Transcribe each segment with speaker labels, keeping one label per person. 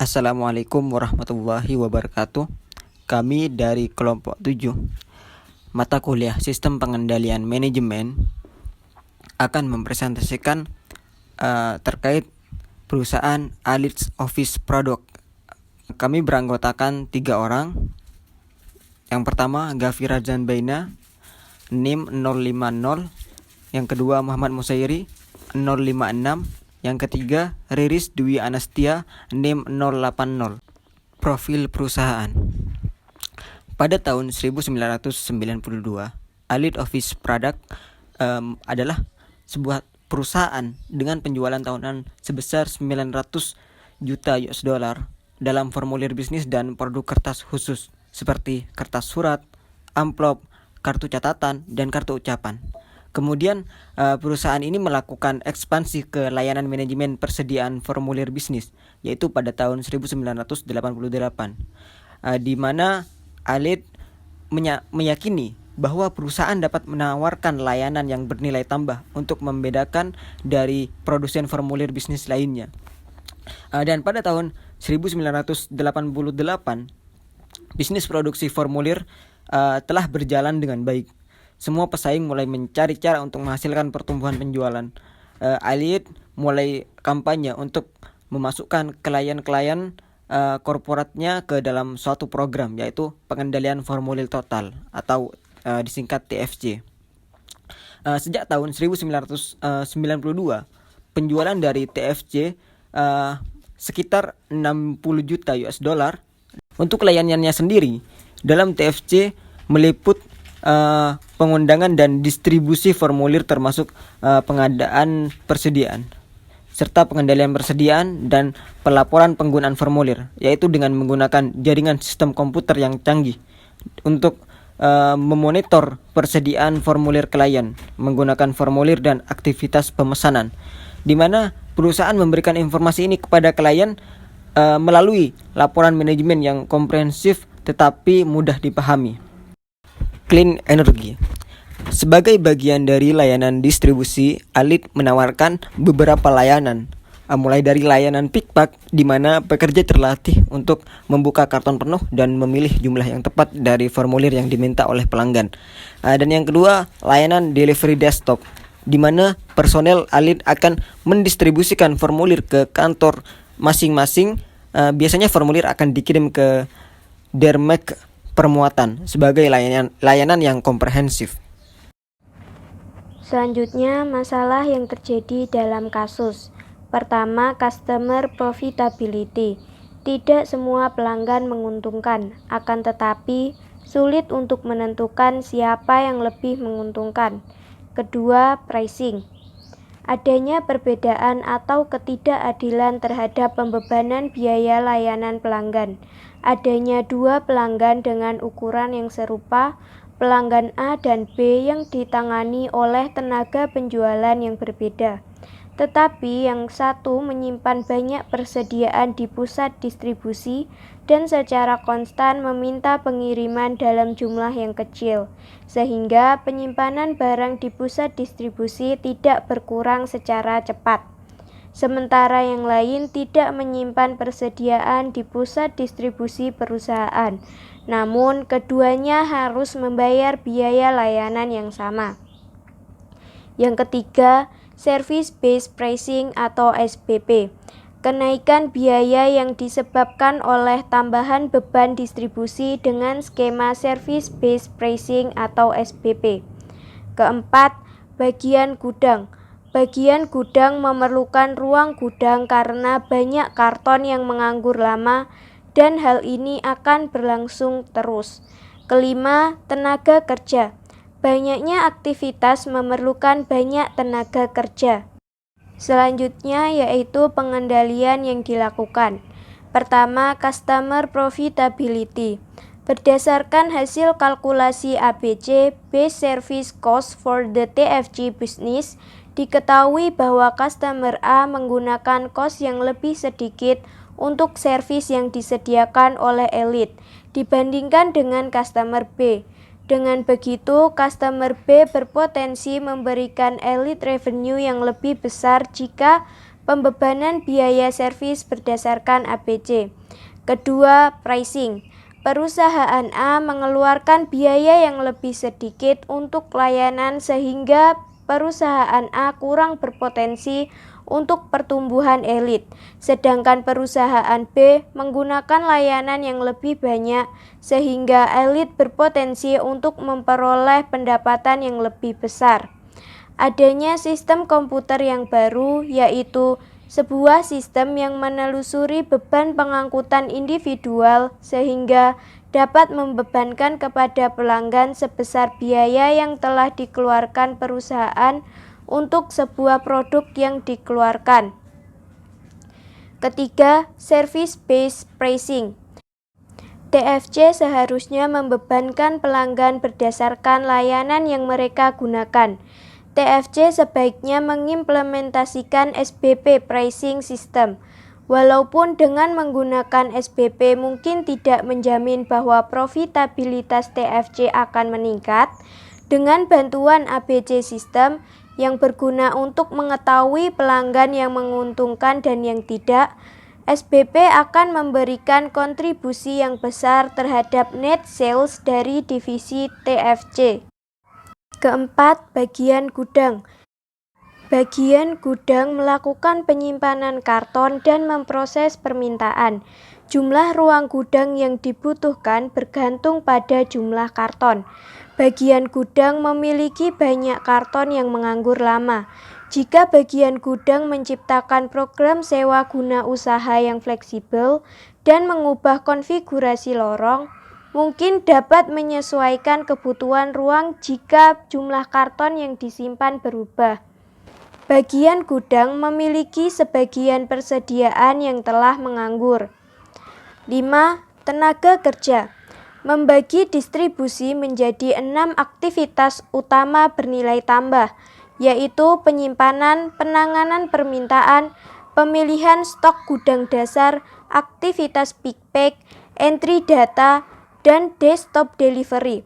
Speaker 1: Assalamualaikum warahmatullahi wabarakatuh. Kami dari kelompok 7 mata kuliah Sistem Pengendalian Manajemen akan mempresentasikan terkait perusahaan Alid Office Product. Kami beranggotakan 3 orang. Yang pertama Gafira Zanbaina, NIM 050. Yang kedua Muhammad Musairi 056. Yang ketiga Riris Dwi Anastia, NIM 080. Profil perusahaan. Pada tahun 1992, Alid Office Product adalah sebuah perusahaan dengan penjualan tahunan sebesar 900 juta US dollar dalam formulir bisnis dan produk kertas khusus seperti kertas surat, amplop, kartu catatan, dan kartu ucapan. Kemudian perusahaan ini melakukan ekspansi ke layanan manajemen persediaan formulir bisnis, yaitu pada tahun 1988, di mana Alid meyakini bahwa perusahaan dapat menawarkan layanan yang bernilai tambah untuk membedakan dari produsen formulir bisnis lainnya. Dan pada tahun 1988, bisnis produksi formulir telah berjalan dengan baik. Semua pesaing mulai mencari cara untuk menghasilkan pertumbuhan penjualan. Alid mulai kampanye untuk memasukkan klien-klien korporatnya ke dalam suatu program, yaitu pengendalian formulir total atau disingkat TFC. Sejak tahun 1992, penjualan dari TFC sekitar 60 juta US dollar. Untuk layanannya sendiri, dalam TFC meliput pengundangan dan distribusi formulir termasuk pengadaan persediaan, serta pengendalian persediaan dan pelaporan penggunaan formulir, yaitu dengan menggunakan jaringan sistem komputer yang canggih untuk memonitor persediaan formulir klien menggunakan formulir dan aktivitas pemesanan, di mana perusahaan memberikan informasi ini kepada klien melalui laporan manajemen yang komprehensif tetapi mudah dipahami. Clean Energy. Sebagai bagian dari layanan distribusi, Alid menawarkan beberapa layanan, mulai dari layanan pick-pack, di mana pekerja terlatih untuk membuka karton penuh dan memilih jumlah yang tepat dari formulir yang diminta oleh pelanggan. Dan yang kedua, layanan delivery desktop, di mana personel Alid akan mendistribusikan formulir ke kantor masing-masing. Biasanya formulir akan dikirim ke dermek permuatan sebagai layanan yang komprehensif.
Speaker 2: Selanjutnya, masalah yang terjadi dalam kasus. Pertama, customer profitability. Tidak semua pelanggan menguntungkan, akan tetapi sulit untuk menentukan siapa yang lebih menguntungkan. Kedua, pricing. Adanya perbedaan atau ketidakadilan terhadap pembebanan biaya layanan pelanggan. Adanya dua pelanggan dengan ukuran yang serupa, pelanggan A dan B yang ditangani oleh tenaga penjualan yang berbeda. Tetapi yang satu menyimpan banyak persediaan di pusat distribusi dan secara konstan meminta pengiriman dalam jumlah yang kecil, sehingga penyimpanan barang di pusat distribusi tidak berkurang secara cepat. Sementara yang lain tidak menyimpan persediaan di pusat distribusi perusahaan, namun keduanya harus membayar biaya layanan yang sama. Yang ketiga, Service Based Pricing atau SBP. Kenaikan biaya yang disebabkan oleh tambahan beban distribusi dengan skema Service Based Pricing atau SBP. Keempat, bagian gudang. Bagian gudang memerlukan ruang gudang karena banyak karton yang menganggur lama dan hal ini akan berlangsung terus. Kelima, tenaga kerja. Banyaknya aktivitas memerlukan banyak tenaga kerja. Selanjutnya yaitu pengendalian yang dilakukan. Pertama, customer profitability. Berdasarkan hasil kalkulasi ABC, Base Service Cost for the TFG Business, diketahui bahwa customer A menggunakan cost yang lebih sedikit untuk servis yang disediakan oleh Alid dibandingkan dengan customer B. Dengan begitu, customer B berpotensi memberikan Alid revenue yang lebih besar jika pembebanan biaya servis berdasarkan ABC. Kedua, pricing. Perusahaan A mengeluarkan biaya yang lebih sedikit untuk layanan sehingga perusahaan A kurang berpotensi untuk pertumbuhan elit, sedangkan perusahaan B menggunakan layanan yang lebih banyak sehingga elit berpotensi untuk memperoleh pendapatan yang lebih besar. Adanya sistem komputer yang baru, yaitu sebuah sistem yang menelusuri beban pengangkutan individual sehingga dapat membebankan kepada pelanggan sebesar biaya yang telah dikeluarkan perusahaan untuk sebuah produk yang dikeluarkan. Ketiga, service based pricing. TFC seharusnya membebankan pelanggan berdasarkan layanan yang mereka gunakan. TFC sebaiknya mengimplementasikan SBP pricing system. Walaupun dengan menggunakan SBP mungkin tidak menjamin bahwa profitabilitas TFC akan meningkat, dengan bantuan ABC system yang berguna untuk mengetahui pelanggan yang menguntungkan dan yang tidak, SBP akan memberikan kontribusi yang besar terhadap net sales dari divisi TFC. Keempat, bagian gudang. Bagian gudang melakukan penyimpanan karton dan memproses permintaan. Jumlah ruang gudang yang dibutuhkan bergantung pada jumlah karton. Bagian gudang memiliki banyak karton yang menganggur lama. Jika bagian gudang menciptakan program sewa guna usaha yang fleksibel dan mengubah konfigurasi lorong, mungkin dapat menyesuaikan kebutuhan ruang jika jumlah karton yang disimpan berubah. Bagian gudang memiliki sebagian persediaan yang telah menganggur. 5. Tenaga kerja. Membagi distribusi menjadi 6 aktivitas utama bernilai tambah, yaitu penyimpanan, penanganan permintaan, pemilihan stok gudang dasar, aktivitas pick pack, entry data, dan desktop delivery.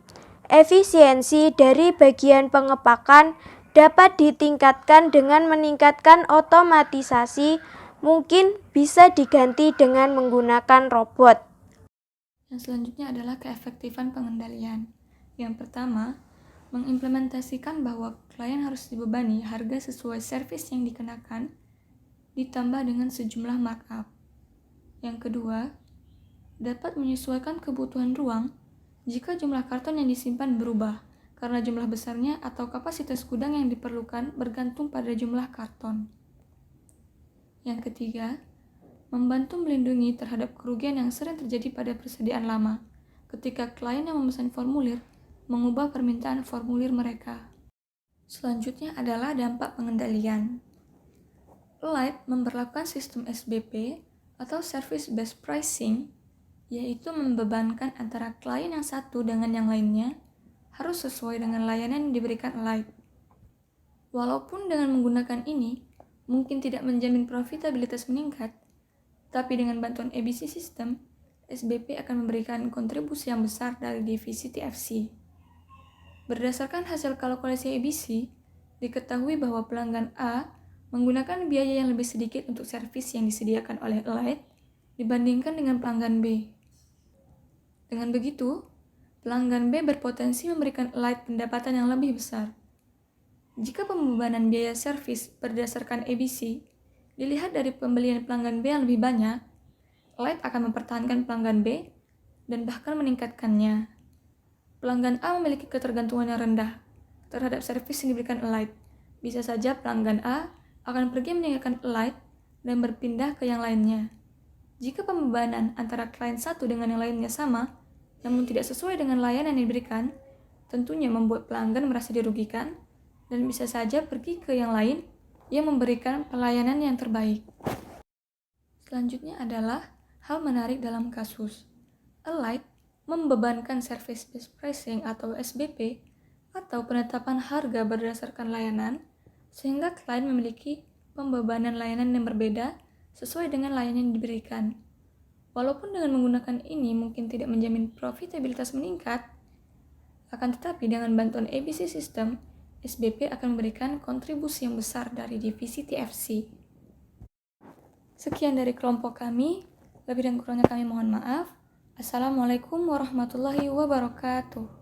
Speaker 2: Efisiensi dari bagian pengepakan dapat ditingkatkan dengan meningkatkan otomatisasi, mungkin bisa diganti dengan menggunakan robot.
Speaker 3: Yang selanjutnya adalah keefektifan pengendalian. Yang pertama, mengimplementasikan bahwa klien harus dibebani harga sesuai servis yang dikenakan, ditambah dengan sejumlah markup. Yang kedua, dapat menyesuaikan kebutuhan ruang jika jumlah karton yang disimpan berubah, karena jumlah besarnya atau kapasitas gudang yang diperlukan bergantung pada jumlah karton. Yang ketiga, membantu melindungi terhadap kerugian yang sering terjadi pada persediaan lama, ketika klien yang memesan formulir mengubah permintaan formulir mereka. Selanjutnya adalah dampak pengendalian. Alight memberlakukan sistem SBP atau Service Based Pricing, yaitu membebankan antara klien yang satu dengan yang lainnya harus sesuai dengan layanan yang diberikan Alight. Walaupun dengan menggunakan ini mungkin tidak menjamin profitabilitas meningkat, tapi dengan bantuan ABC System, SBP akan memberikan kontribusi yang besar dari divisi TFC. Berdasarkan hasil kalkulasi ABC, diketahui bahwa pelanggan A menggunakan biaya yang lebih sedikit untuk servis yang disediakan oleh Alight dibandingkan dengan pelanggan B. Dengan begitu, pelanggan B berpotensi memberikan Alight pendapatan yang lebih besar. Jika pembebanan biaya servis berdasarkan ABC dilihat dari pembelian pelanggan B yang lebih banyak, Alight akan mempertahankan pelanggan B dan bahkan meningkatkannya. Pelanggan A memiliki ketergantungan yang rendah terhadap servis yang diberikan Alight. Bisa saja pelanggan A akan pergi meninggalkan Alight dan berpindah ke yang lainnya. Jika pembebanan antara klien satu dengan yang lainnya sama, namun tidak sesuai dengan layanan yang diberikan, tentunya membuat pelanggan merasa dirugikan dan bisa saja pergi ke yang lain yang memberikan pelayanan yang terbaik. Selanjutnya adalah hal menarik dalam kasus. Alight membebankan Service Based Pricing atau SBP atau penetapan harga berdasarkan layanan, sehingga klien memiliki pembebanan layanan yang berbeda sesuai dengan layanan yang diberikan. Walaupun dengan menggunakan ini mungkin tidak menjamin profitabilitas meningkat, akan tetapi dengan bantuan ABC System, SBP akan memberikan kontribusi yang besar dari divisi TFC. Sekian dari kelompok kami. Lebih dan kurangnya kami mohon maaf. Assalamualaikum warahmatullahi wabarakatuh.